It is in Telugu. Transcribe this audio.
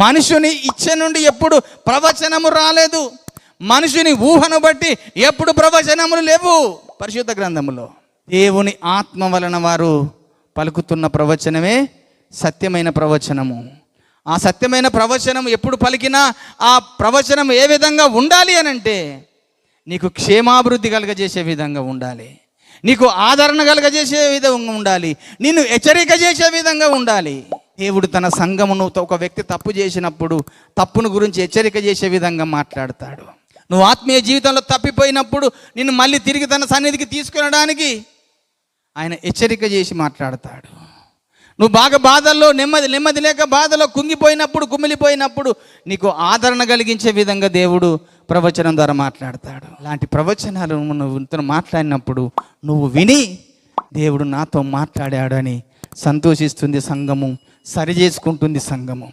మనుషుని ఇచ్చ నుండి ఎప్పుడు ప్రవచనము రాలేదు. మనుషుని ఊహను బట్టి ఎప్పుడు ప్రవచనములు లేవు పరిశుద్ధ గ్రంథములో. దేవుని ఆత్మ వలన వారు పలుకుతున్న ప్రవచనమే సత్యమైన ప్రవచనము. ఆ సత్యమైన ప్రవచనం ఎప్పుడు పలికినా ఆ ప్రవచనం ఏ విధంగా ఉండాలి అనంటే, నీకు క్షేమాభివృద్ధి కలుగజేసే విధంగా ఉండాలి, నీకు ఆదరణ కలుగజేసే విధంగా ఉండాలి, నిన్ను హెచ్చరిక చేసే విధంగా ఉండాలి. దేవుడు తన సంఘమును ఒక వ్యక్తి తప్పు చేసినప్పుడు తప్పును గురించి హెచ్చరిక చేసే విధంగా మాట్లాడతాడు. నువ్వు ఆత్మీయ జీవితంలో తప్పిపోయినప్పుడు నిన్ను మళ్ళీ తిరిగి తన సన్నిధికి తీసుకెళ్ళడానికి ఆయన హెచ్చరిక చేసి మాట్లాడతాడు. నువ్వు బాగా బాధల్లో నెమ్మది లేక బాధలో కుంగిపోయినప్పుడు, కుమిలిపోయినప్పుడు నీకు ఆదరణ కలిగించే విధంగా దేవుడు ప్రవచనం ద్వారా మాట్లాడతాడు. అలాంటి ప్రవచనాలు నువ్వు మాట్లాడినప్పుడు నువ్వు విని దేవుడు నాతో మాట్లాడాడు అని సంతోషిస్తుంది సంఘము, సరి చేసుకుంటుంది సంఘము.